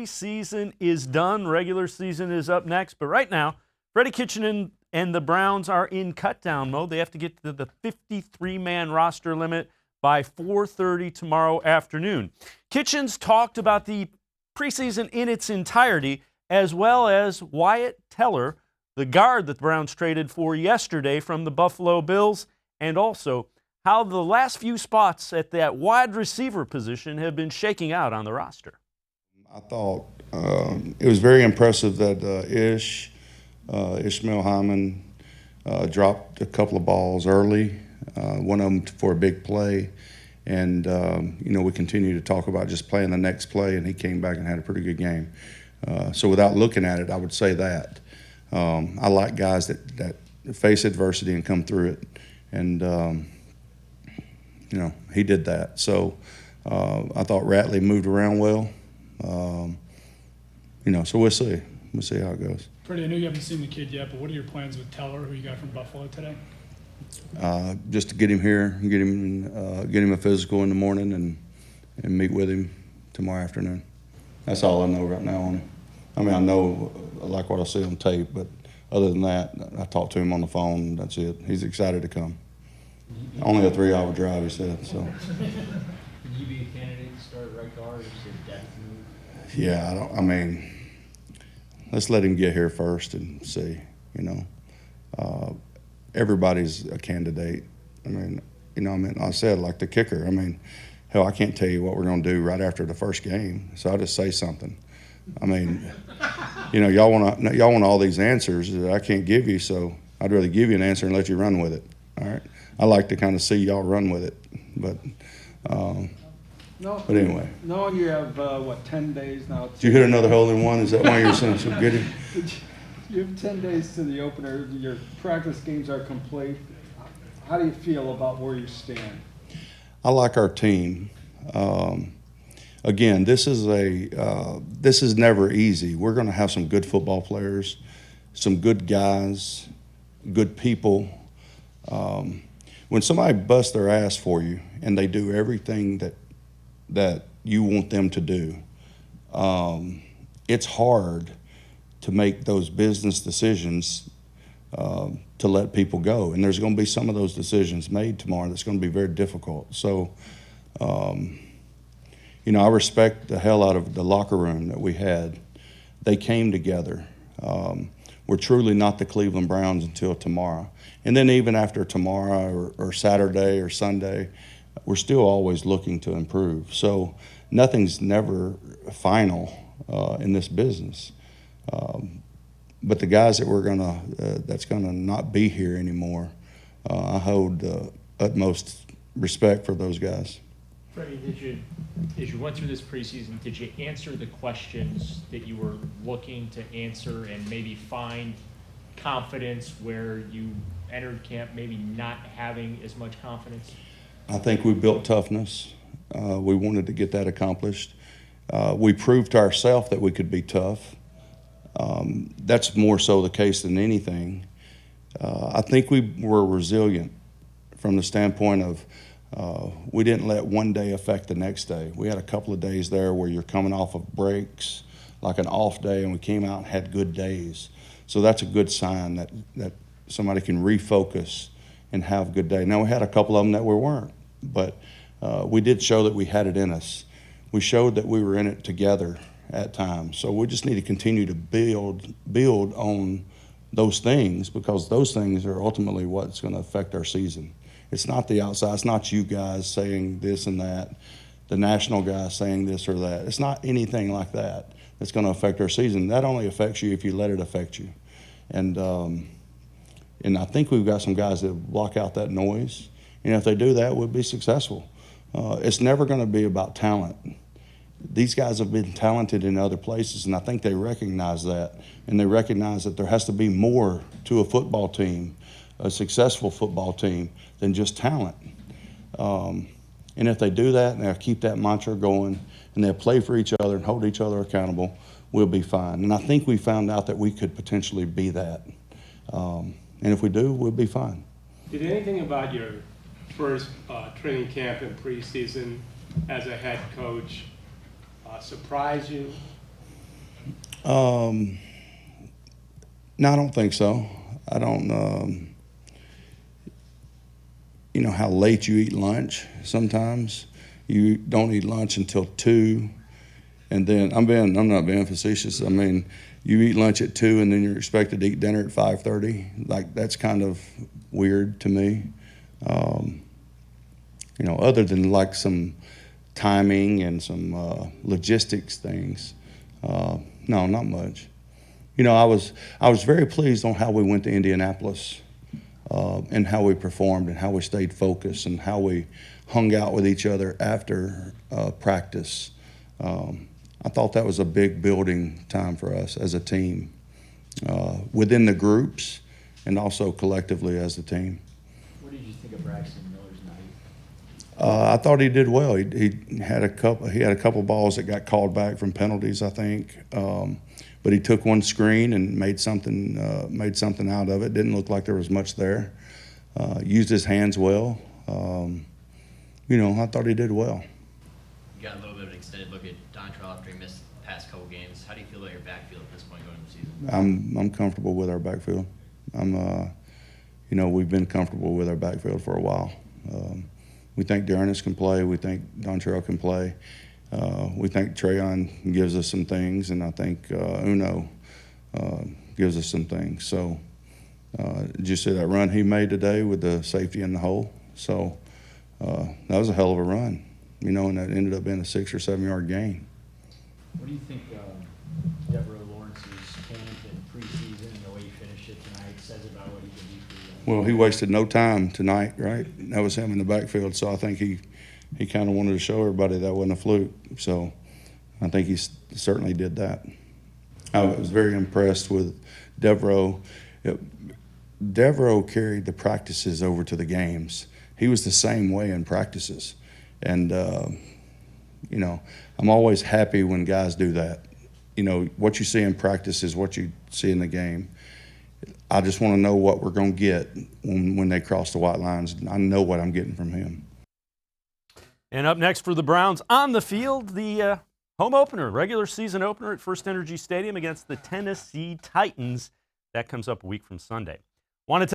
Season is done. Regular season is up next. But right now, Freddie Kitchens and the Browns are in cutdown mode. They have to get to the 53-man roster limit by 4:30 tomorrow afternoon. Kitchens talked about the preseason in its entirety, as well as Wyatt Teller, the guard that the Browns traded for yesterday from the Buffalo Bills, and also how the last few spots at that wide receiver position have been shaking out on the roster. I thought it was very impressive that Ishmael Hyman dropped a couple of balls early, one of them for a big play. And, we continue to talk about just playing the next play, and he came back and had a pretty good game. So without looking at it, I would say that. I like guys that face adversity and come through it. And, he did that. So I thought Ratley moved around well. So we'll see. We'll see how it goes. Freddie, I know you haven't seen the kid yet, but what are your plans with Teller, who you got from Buffalo today? Just to get him here, get him a physical in the morning, and meet with him tomorrow afternoon. That's all I know right now on him. I mean, I know I like what I see on tape, but other than that, I talked to him on the phone. That's it. He's excited to come. Only a 3-hour drive, he said. So. Would you be a candidate to start right guard, or is it depth move? Yeah, let's let him get here first and see. Everybody's a candidate. I said, like the kicker. Hell, I can't tell you what we're going to do right after the first game, so I'll just say something. Y'all want all these answers that I can't give you, so I'd rather give you an answer and let you run with it. All right. I like to kind of see y'all run with it, but anyway. Knowing you have 10 days now. Did you hit another hole in one? Is that why you're so good? You have 10 days to the opener. Your practice games are complete. How do you feel about where you stand? I like our team. Again, this is never easy. We're going to have some good football players, some good guys, good people. When somebody busts their ass for you and they do everything that you want them to do, it's hard to make those business decisions to let people go. And there's going to be some of those decisions made tomorrow that's going to be very difficult. So, I respect the hell out of the locker room that we had. They came together. We're truly not the Cleveland Browns until tomorrow. And then even after tomorrow or Saturday or Sunday, we're still always looking to improve. So nothing's never final in this business. But the guys that that's gonna not be here anymore, I hold utmost respect for those guys. Freddie, as you went through this preseason, did you answer the questions that you were looking to answer and maybe find confidence where you entered camp maybe not having as much confidence? I think we built toughness. We wanted to get that accomplished. We proved to ourselves that we could be tough. That's more so the case than anything. I think we were resilient from the standpoint of we didn't let one day affect the next day. We had a couple of days there where you're coming off of breaks, like an off day, and we came out and had good days. So that's a good sign that somebody can refocus and have a good day. Now, we had a couple of them that we weren't, but we did show that we had it in us. We showed that we were in it together at times. So we just need to continue to build on those things, because those things are ultimately what's going to affect our season. It's not the outside. It's not you guys saying this and that, the national guys saying this or that. It's not anything like that that's going to affect our season. That only affects you if you let it affect you. And I think we've got some guys that block out that noise. And if they do that, we'll be successful. It's never going to be about talent. These guys have been talented in other places, and I think they recognize that. And they recognize that there has to be more to a football team, a successful football team, than just talent. And if they do that and they'll keep that mantra going and they'll play for each other and hold each other accountable, we'll be fine. And I think we found out that we could potentially be that. And if we do, we'll be fine. Did anything about your first training camp and preseason as a head coach surprise you, No, I don't think so. I don't. You know how late you eat lunch sometimes. You don't eat lunch until 2, and then I'm not being facetious. I mean, you eat lunch at 2, and then you're expected to eat dinner at 5:30. Like, that's kind of weird to me. You know, other than like some timing and some logistics things. No, not much. You know, I was very pleased on how we went to Indianapolis. And how we performed and how we stayed focused and how we hung out with each other after practice. I thought that was a big building time for us as a team, within the groups and also collectively as a team. What did you think of Braxton Miller's night? I thought he did well. He had a couple balls that got called back from penalties, I think. But he took one screen and made something out of it. Didn't look like there was much there. Used his hands well. You know, I thought he did well. You got a little bit of an extended look at Dontrell after he missed the past couple games. How do you feel about your backfield at this point going into the season? I'm comfortable with our backfield. You know, we've been comfortable with our backfield for a while. We think Darrenus can play. We think Dontrell can play. We think Trayon gives us some things, and I think Uno gives us some things. So, did you see that run he made today with the safety in the hole? So, that was a hell of a run, you know, and that ended up being a 6 or 7 yard gain. What do you think Devereaux Lawrence's camp and preseason and the way he finished it tonight says about what he can do for you guys? Well, he wasted no time tonight, right? That was him in the backfield, so I think he kind of wanted to show everybody that wasn't a fluke. So I think he certainly did that. I was very impressed with Devereaux. Devereaux carried the practices over to the games. He was the same way in practices. And, you know, I'm always happy when guys do that. You know, what you see in practice is what you see in the game. I just want to know what we're going to get when they cross the white lines. I know what I'm getting from him. And up next for the Browns on the field, the home opener, regular season opener at First Energy Stadium against the Tennessee Titans. That comes up a week from Sunday. Want to